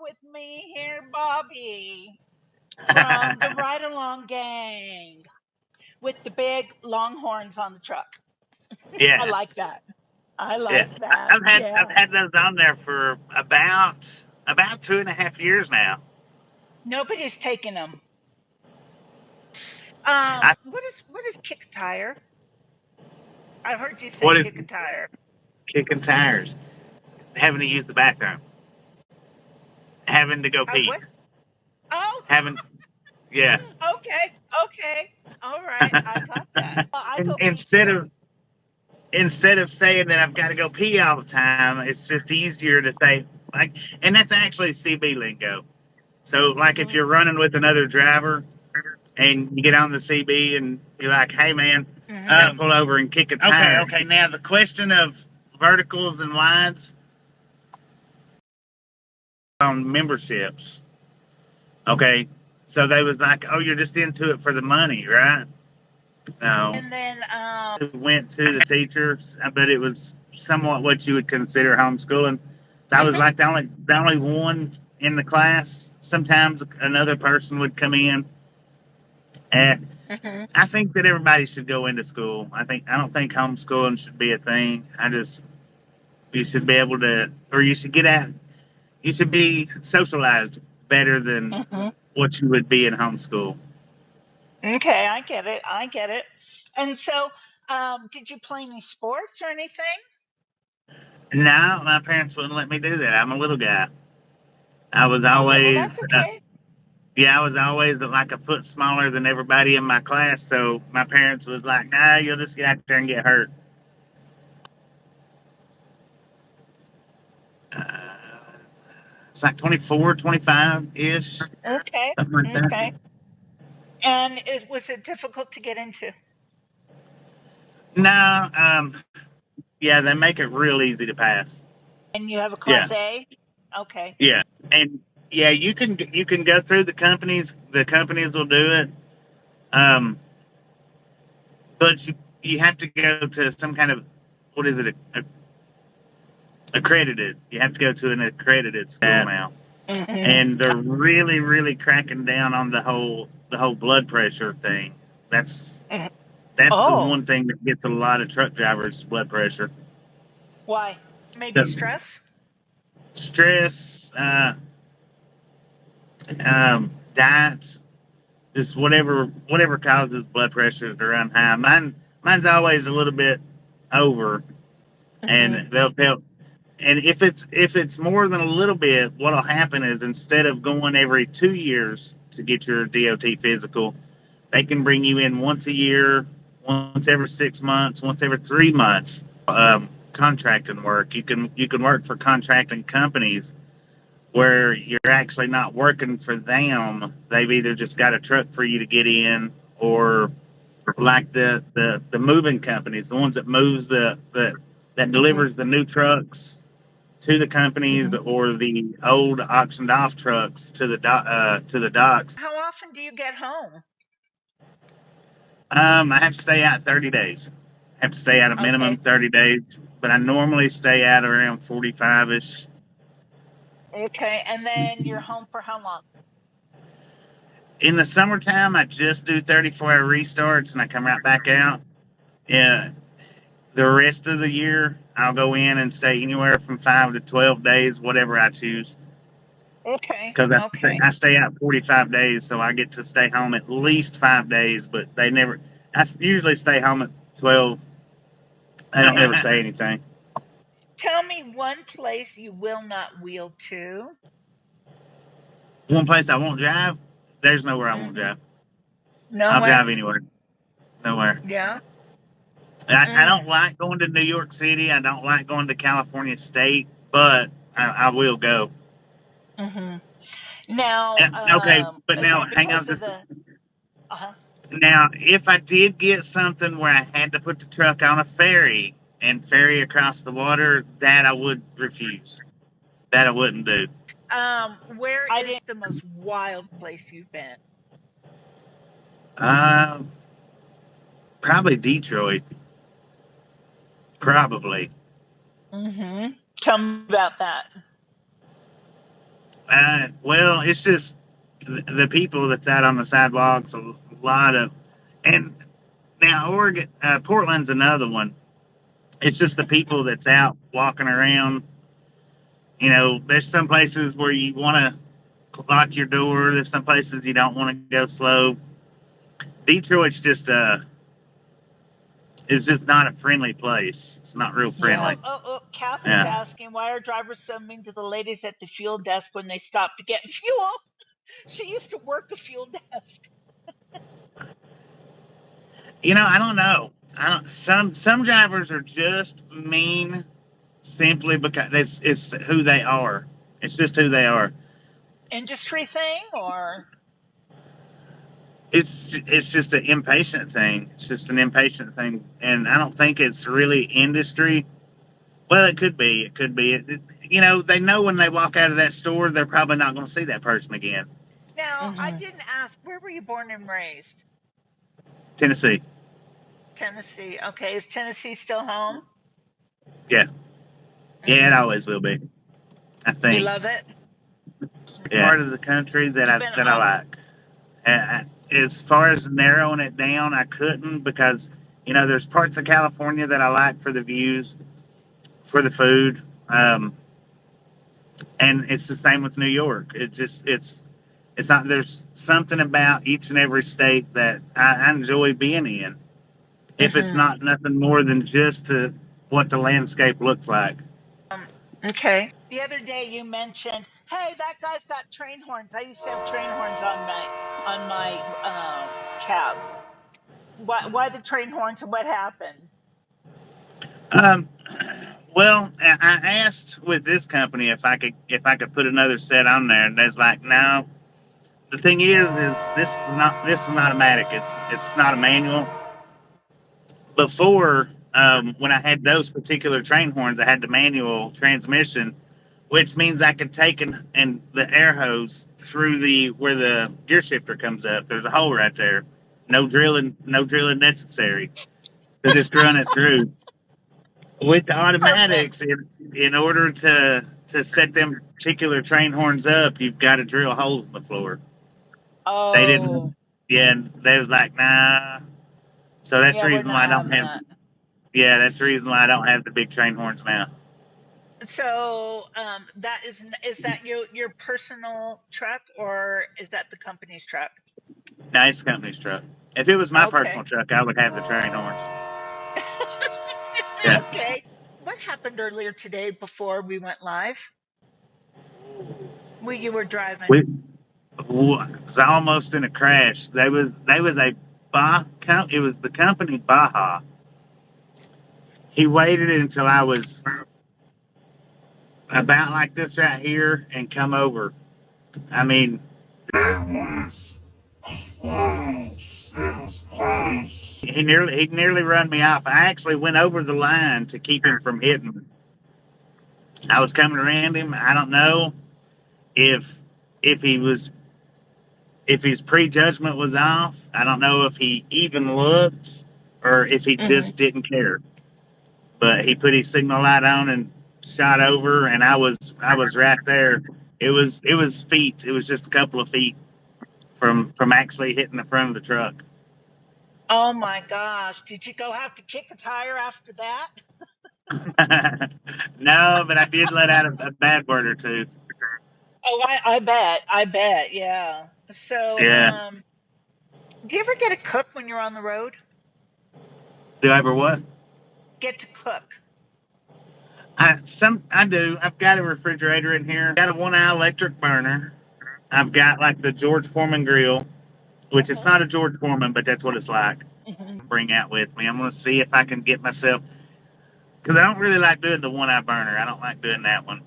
with me here, Bobby, from the Ride Along Gang with the big long horns on the truck. I Yeah, like that. I yeah. like that. I've Yeah. had those on there for about 2.5 years now. Nobody's taking them. I What is kick a tire? I heard you say what is kick a tire. kicking tires? Having to use the bathroom, having to go pee, What? Oh, having yeah. okay, okay. All right, I got that. Well, I In- go pee instead too. of instead of saying that I've got to go pee all the time, it's just easier to say like, and that's actually CB lingo. So like if Mhm. you're running with another driver and you get on the CB and you're like, hey man, Mhm. pull over and kick a tire. Okay. Now the question of verticals and wides on memberships. Okay, so they was like, oh, you're just into it for the money, right? No, And then went to the teachers, but it was somewhat what you would consider homeschooling. So I was mhm, like the only one in the class. Sometimes another person would come in, and mhm. I think that everybody should go into school. I don't think homeschooling should be a thing. You should be able to, or you should get out. You should be socialized better than Mhm. what you would be in homeschool. Okay, I get it. I get it. And so, did you play any sports or anything? No, my parents wouldn't let me do that. I'm a little guy. I was Okay, well always, that's okay. yeah, I was always like a foot smaller than everybody in my class. So my parents was like, nah, you'll just get out there and get hurt. Uh, it's like 24, 25 ish, Okay, something like that. okay. And was it difficult to get into? No, yeah, they make it real easy to pass. And you have a Yeah, class A? Okay. yeah, and yeah, you can go through the companies. The companies will do it. Um, but you have to go to some kind of what is it? Accredited. You have to go to an accredited school now, Mhm. and they're really, really cracking down on the whole blood pressure thing. That's Mhm. that's the Oh, one thing that gets a lot of truck drivers blood pressure. why? Maybe The stress? stress, diet, just whatever causes blood pressure to run high. Mine's always a little bit over, Mhm. and they'll and if it's more than a little bit, what'll happen is instead of going every 2 years to get your DOT physical, they can bring you in once a year, once every 6 months, once every 3 months. Contracting work. You can work for contracting companies where you're actually not working for them. They've either just got a truck for you to get in, or like the moving companies, the ones that moves that Mhm. delivers the new trucks to the companies, Mhm. or the old auctioned off trucks to the docks. How often do you get home? I have to stay out 30 days. I have to stay out a minimum Okay. 30 days, but I normally stay out around 45 ish. Okay. And then you're home for how long? In the summertime, I just do 34-hour restarts and I come right back out. Yeah, the rest of the year, I'll go in and stay anywhere from 5 to 12 days, whatever I choose. Okay. Because Okay. I stay out 45 days, so I get to stay home at least 5 days. But they never. Usually stay home at 12. They don't ever say anything. Tell me one place you will not wheel to. One place I won't drive. There's nowhere I won't Mhm. drive. I'll Nowhere? drive anywhere. Nowhere. Yeah. I Mm. don't like going to New York City. I don't like going to California State, but I will go. Mhm. Now, Okay, but is now that hang because on of just. the uh-huh. Now, if I did get something where I had to put the truck on a ferry and ferry across the water, that I would refuse. That I wouldn't do. Where is the most wild place you've been? Uh, Probably Detroit. Probably. Mhm. Tell me about that. Well, it's just the people that's out on the sidewalks. A lot of, and now Oregon, Portland's another one. It's just the people that's out walking around. You know, there's some places where you want to lock your door. There's some places you don't want to go slow. Detroit's just is just not a friendly place. It's not real Yeah. friendly. Oh, Catherine's Yeah. asking, why are drivers so mean to the ladies at the fuel desk when they stop to get fuel? She used to work a fuel desk. You know, I don't know. I don't. Some drivers are just mean simply because it's who they are. It's just who they are. Industry thing, or It's just an impatient thing. It's just an impatient thing, and I don't think it's really industry. Well, it could be. It could be. You know, they know when they walk out of that store, they're probably not going to see that person again. now I didn't ask, where were you born and raised? Tennessee. Tennessee. Okay, is Tennessee still home? Yeah. Yeah, it always will be. I You think. love it? Yeah. Part of the country that You've been I like. As far as narrowing it down, I couldn't because you know there's parts of California that I like for the views, for the food, and it's the same with New York. It's not. There's something about each and every state that I enjoy being in. If it's not nothing more than just to what the landscape looks like. Okay. The other day you mentioned, hey, that guy's got train horns. I used to have train horns on my cab. Why the train horns and what happened? Um, well, I asked with this company if I could put another set on there, and there's like, no. The thing is this is not automatic. It's not a manual. Before, when I had those particular train horns, I had the manual transmission, which means I could take and the air hose through the where the gear shifter comes up. There's a hole right there. No drilling necessary. To just run it through. With the Perfect. automatics, in order to set them particular train horns up, you've got to drill holes in the floor. They Oh, didn't. Yeah, and they was like, nah. So that's yeah, the we're reason not why I don't having have. that. Yeah, that's the reason why I don't have the big train horns now. So, that is that your personal truck or is that the company's truck? Nice company's truck. If it was my Okay. personal truck, I would have the train horns. Yeah, Okay. What happened earlier today before we went live? When you were driving. we was almost in a crash. They was a it was the company Baja. He waited until I was about like this right here and come over. I mean, he nearly run me off. I actually went over the line to keep him from hitting me. I was coming around him. I don't know if if he was if his prejudgment was off. I don't know if he even looked or if he Hmm. just didn't care. But he put his signal light on and shot over, and I was right there. It was feet. It was just a couple of feet from actually hitting the front of the truck. Oh my gosh. Did you go have to kick a tire after that? No, but I did let out a bad word or two. Oh, I bet. I bet. Yeah. So, Yeah. do you ever get to cook when you're on the road? Do I ever what? Get to cook. I do. I've got a refrigerator in here. Got a 1 eye electric burner. I've got like the George Foreman grill, which it's Uh-huh. not a George Foreman, but that's what it's like. Hmm. Bring out with me. I'm gonna see if I can get myself because I don't really like doing the 1 eye burner. I don't like doing that one.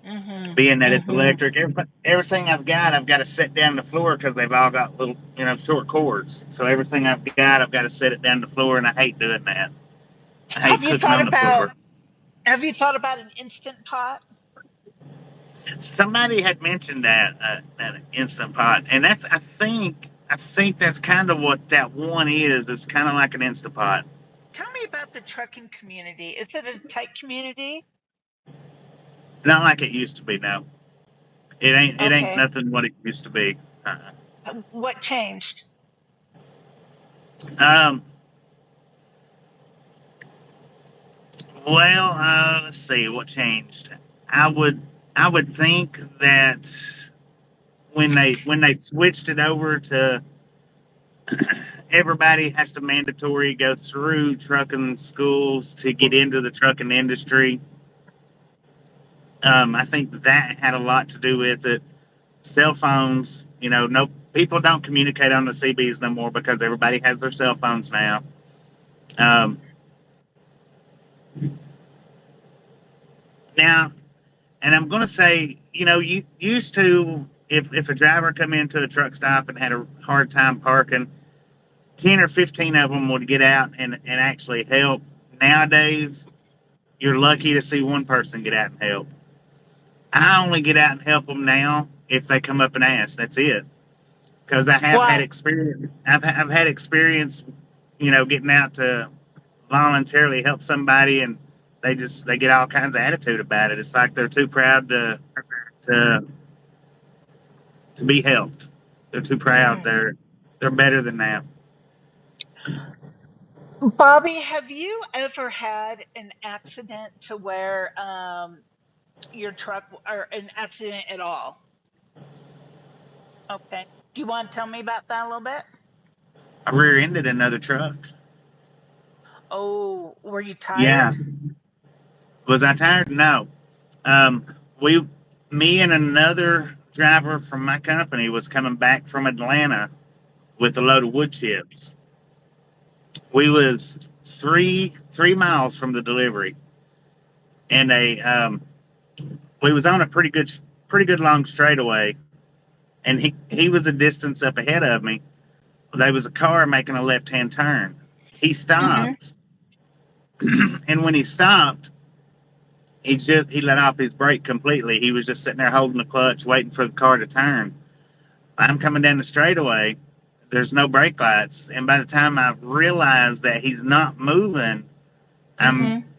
Hmm. Being that it's Hmm. electric, everything I've got to set down the floor because they've all got little, you know, short cords. So everything I've got to set it down the floor, and I hate doing that. I Have hate you cooking thought on the about floor. have you thought about an instant pot? Somebody had mentioned that an instant pot, and I think that's kind of what that one is. It's kind of like an instant pot. Tell me about the trucking community. Is it a tight community? Not like it used to be. No, It ain't Okay. nothing what it used to be. Uh-uh. What changed? Um, well, let's see what changed. I would I would think that when they switched it over to everybody has to mandatory go through trucking schools to get into the trucking industry. I think that had a lot to do with it. Cell phones, no people don't communicate on the CBs no more because everybody has their cell phones now. Um, now, and I'm going to say, you used to, if a driver come into a truck stop and had a hard time parking, 10 or 15 of them would get out and actually help. Nowadays, you're lucky to see one person get out and help. I only get out and help them now if they come up and ask. That's it. Because I have had Why? experience. I've had experience, getting out to voluntarily help somebody, and they get all kinds of attitude about it. It's like they're too proud to to be helped. They're too proud. Mm. They're better than that. Bobby, have you ever had an accident to where your truck or an accident at all? Okay. Do you want to tell me about that a little bit? I rear-ended another truck. Oh, were you Yeah. tired? Was I tired? No. Um, we, me and another driver from my company was coming back from Atlanta with a load of wood chips. We was three miles from the delivery, and we was on a pretty good long straightaway, and he was a distance up ahead of me. There was a car making a left hand turn. He Mm-hmm. stopped, and when he stopped, he let off his brake completely. He was just sitting there holding the clutch, waiting for the car to turn. I'm coming down the straightaway. There's no brake lights, and by the time I realize that he's not moving, I'm Mm-hmm.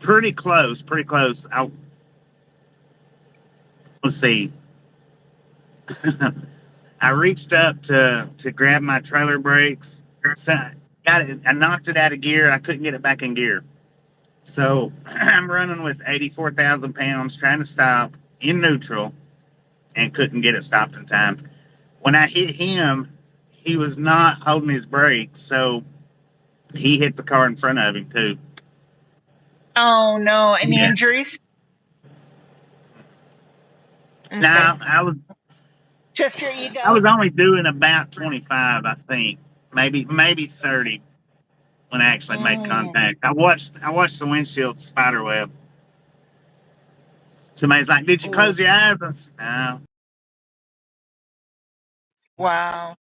pretty close. Pretty close. Let's see. I reached up to grab my trailer brakes. So got it. I knocked it out of gear. I couldn't get it back in gear. So I'm running with 84,000 pounds, trying to stop in neutral, and couldn't get it stopped in time. When I hit him, he was not holding his brakes, so he hit the car in front of him too. Oh no, any Yeah. injuries? Okay. Now Just your I ego? was only doing about 25, I think, maybe 30 when I actually made Mm. contact. I watched the windshield spider web. Somebody's like, "Did you Oh, close your eyes?" I said, no. wow.